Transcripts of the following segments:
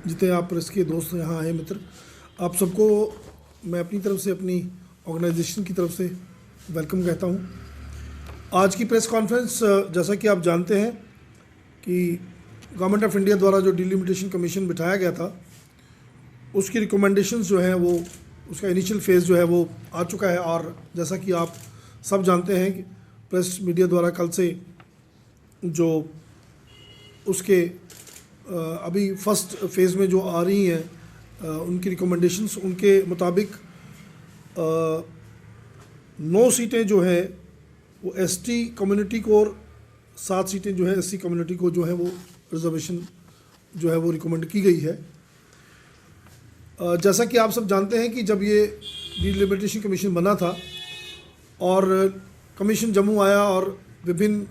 जितने आप प्रेस के दोस्त यहाँ आए मित्र, आप सबको मैं अपनी तरफ से, अपनी ऑर्गेनाइजेशन की तरफ से वेलकम कहता हूँ। आज की प्रेस कॉन्फ्रेंस, जैसा कि आप जानते हैं कि गवर्नमेंट ऑफ इंडिया द्वारा जो डिलिमिटेशन कमीशन बिठाया गया था, उसकी रिकमेंडेशंस जो हैं वो, उसका इनिशियल फेज़ जो है वो आ चुका है। और जैसा कि आप सब जानते हैं कि प्रेस मीडिया द्वारा कल से जो उसके अभी फर्स्ट फेज़ में जो आ रही हैं उनकी रिकमेंडेशंस, उनके मुताबिक 9 सीटें जो है वो एसटी कम्युनिटी को और 7 सीटें जो है एससी कम्युनिटी को जो है वो रिजर्वेशन जो है वो रिकमेंड की गई है। जैसा कि आप सब जानते हैं कि जब ये डिलिमिटेशन कमीशन बना था और कमीशन जम्मू आया और विभिन्न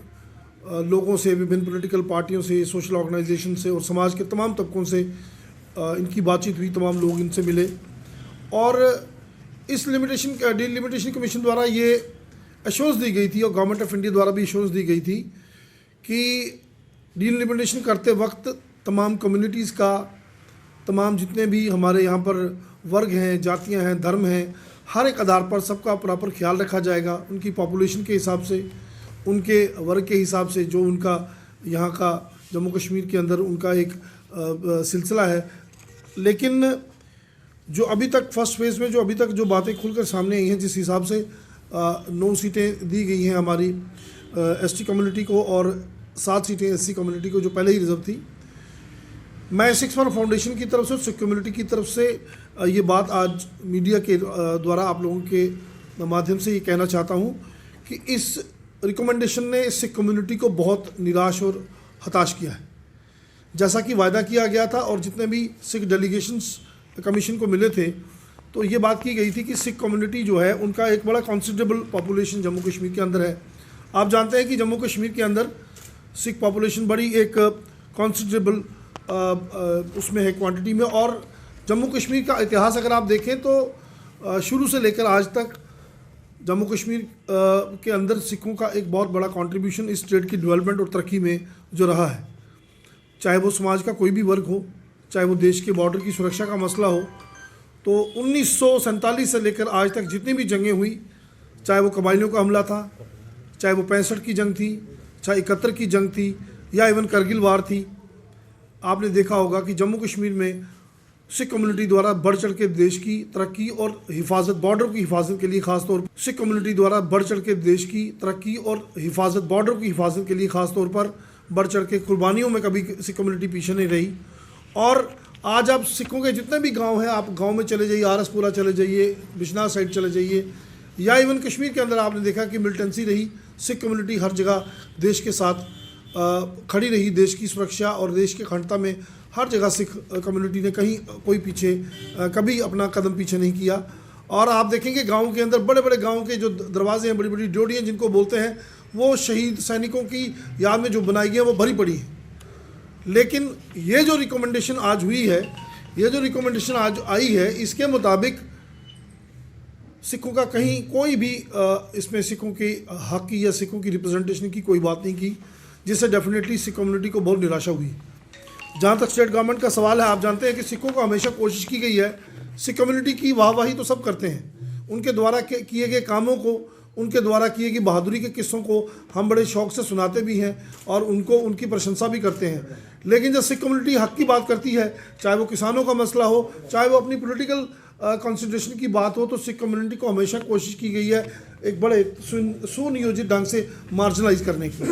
लोगों से, विभिन्न पॉलिटिकल पार्टियों से, सोशल ऑर्गेनाइजेशन से और समाज के तमाम तबकों से इनकी बातचीत हुई, तमाम लोग इनसे मिले और इस डिलिमिटेशन कमीशन द्वारा ये एश्योरेंस दी गई थी और गवर्नमेंट ऑफ इंडिया द्वारा भी एश्योरेंस दी गई थी कि डिलिमिटेशन करते वक्त तमाम कम्युनिटीज़ का, तमाम जितने भी हमारे यहाँ पर वर्ग हैं, जातियाँ हैं, धर्म हैं, हर एक आधार पर सबका प्रॉपर ख्याल रखा जाएगा। उनकी पॉपुलेशन के हिसाब से, उनके वर्ग के हिसाब से, जो उनका यहाँ का जम्मू कश्मीर के अंदर उनका एक सिलसिला है। लेकिन जो अभी तक फर्स्ट फेज़ में जो अभी तक जो बातें खुलकर सामने आई हैं, जिस हिसाब से 9 सीटें दी गई हैं हमारी एसटी कम्युनिटी को और 7 सीटें एससी कम्युनिटी को जो पहले ही रिजर्व थी, मैं सिक्स वन फाउंडेशन की तरफ से, सिख कम्युनिटी की तरफ से ये बात आज मीडिया के द्वारा आप लोगों के माध्यम से ये कहना चाहता हूँ कि इस रिकमेंडेशन ने सिख कम्युनिटी को बहुत निराश और हताश किया है। जैसा कि वायदा किया गया था और जितने भी सिख डेलीगेशंस कमीशन को मिले थे, तो ये बात की गई थी कि सिख कम्युनिटी जो है उनका एक बड़ा कंसिडरेबल पॉपुलेशन जम्मू कश्मीर के अंदर है। आप जानते हैं कि जम्मू कश्मीर के अंदर सिख पॉपुलेशन बड़ी एक कंसिडरेबल उसमें है क्वांटिटी में। और जम्मू कश्मीर का इतिहास अगर आप देखें तो शुरू से लेकर आज तक जम्मू कश्मीर के अंदर सिखों का एक बहुत बड़ा कंट्रीब्यूशन इस स्टेट की डेवलपमेंट और तरक्की में जो रहा है, चाहे वो समाज का कोई भी वर्ग हो, चाहे वो देश के बॉर्डर की सुरक्षा का मसला हो। तो 1947 से लेकर आज तक जितनी भी जंगें हुई, चाहे वो कबायलियों का हमला था, चाहे वो 65 की जंग थी, चाहे 71 की जंग थी, या इवन करगिल वार थी, आपने देखा होगा कि जम्मू कश्मीर में सिख कम्युनिटी द्वारा बढ़ चढ़ के देश की तरक्की और हिफाजत, बॉर्डर की हिफाजत के लिए खास तौर पर सिख कम्युनिटी द्वारा बढ़ चढ़ के देश की तरक्की और हिफाजत, बॉर्डर की हिफाजत के लिए खास तौर पर बढ़ चढ़ के कुर्बानियों में कभी सिख कम्युनिटी पीछे नहीं रही। और आज आप सिखों के जितने भी गांव हैं, आप गांव में चले जाइए, आरसपुरा चले जाइए, बिश्नाह साइड चले जाइए, या इवन कश्मीर के अंदर आपने देखा कि मिलिटेंसी रही, सिख कम्युनिटी हर जगह देश के साथ खड़ी रही, देश की सुरक्षा और देश की अखंडता में हर जगह सिख कम्युनिटी ने कहीं कोई पीछे कभी अपना कदम पीछे नहीं किया। और आप देखेंगे गांव के अंदर बड़े बड़े गांव के जो दरवाजे हैं, बड़ी बड़ी ड्योढ़ियाँ जिनको बोलते हैं, वो शहीद सैनिकों की याद में जो बनाई गई हैं वो भरी पड़ी हैं। लेकिन ये जो रिकमेंडेशन आज हुई है, ये जो रिकमेंडेशन आज आई है, इसके मुताबिक सिखों का कहीं कोई भी इसमें सिखों के हक की या सिखों की रिप्रेजेंटेशन की कोई बात नहीं की, जिससे डेफिनेटली सिख कम्युनिटी को बहुत निराशा हुई। जहाँ तक स्टेट गवर्नमेंट का सवाल है, आप जानते हैं कि सिखों को हमेशा कोशिश की गई है, सिख कम्युनिटी की वाहवाही तो सब करते हैं, उनके द्वारा किए गए कामों को, उनके द्वारा किए गई बहादुरी के किस्सों को हम बड़े शौक़ से सुनाते भी हैं और उनको उनकी प्रशंसा भी करते हैं। लेकिन जब सिख कम्युनिटी हक की बात करती है, चाहे वो किसानों का मसला हो, चाहे वो अपनी पॉलिटिकल कंसिडरेशन की बात हो, तो सिख कम्युनिटी को हमेशा कोशिश की गई है एक बड़े सुनियोजित ढंग से मार्जिनलाइज करने की।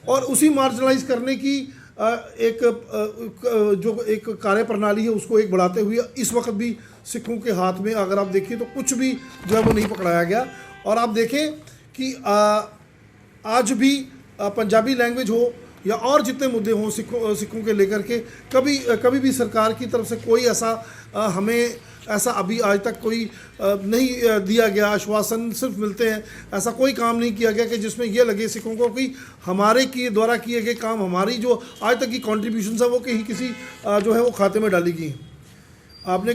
और उसी मार्जिनलाइज करने की जो एक कार्य प्रणाली है, उसको एक बढ़ाते हुए इस वक्त भी सिखों के हाथ में अगर आप देखिए तो कुछ भी जो है वो नहीं पकड़ाया गया। और आप देखें कि आज भी पंजाबी लैंग्वेज हो या और जितने मुद्दे हों सिखों के लेकर के, कभी भी सरकार की तरफ से कोई ऐसा हमें ऐसा अभी आज तक कोई नहीं दिया गया, आश्वासन सिर्फ मिलते हैं, ऐसा कोई काम नहीं किया गया कि जिसमें यह लगे सिखों को कि हमारे द्वारा किए गए काम, हमारी जो आज तक की कॉन्ट्रीब्यूशन है वो कहीं किसी जो है वो खाते में डाली गई। आपने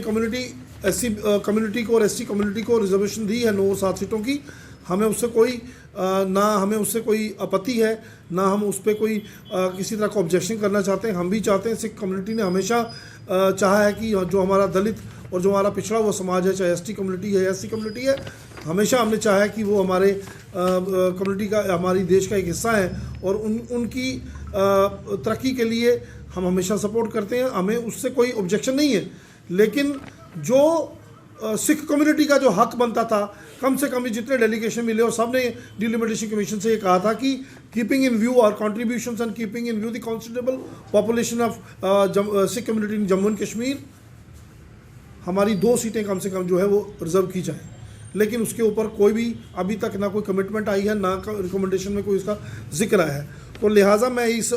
एससी कम्युनिटी को और एसटी कम्युनिटी को रिजर्वेशन दी है 9 और 7 सीटों की, हमें उससे कोई ना हमें उससे कोई आपत्ति है, ना हम उस पर कोई किसी तरह का ऑब्जेक्शन करना चाहते हैं। हम भी चाहते हैं, सिख कम्युनिटी ने हमेशा चाहा है कि जो हमारा दलित और जो हमारा पिछड़ा हुआ समाज है, चाहे एसटी कम्युनिटी है या एससी कम्युनिटी है, हमेशा हमने चाहा है कि वो हमारे कम्युनिटी का, हमारी देश का एक हिस्सा है और उनकी तरक्की के लिए हम हमेशा सपोर्ट करते हैं। हमें उससे कोई ऑब्जेक्शन नहीं है, लेकिन जो सिख कम्युनिटी का जो हक बनता था, कम से कम जितने डेलीगेशन मिले और सब ने डिलिमिटेशन कमीशन से ये कहा था कि कीपिंग इन व्यू और contributions and keeping in view the considerable population of Sikh community in Jammu and Kashmir, हमारी 2 सीटें कम से कम जो है वो रिजर्व की जाए। लेकिन उसके ऊपर कोई भी अभी तक ना कोई कमिटमेंट आई है, ना रिकमेंडेशन में कोई इसका जिक्र आया है। तो लिहाजा मैं इस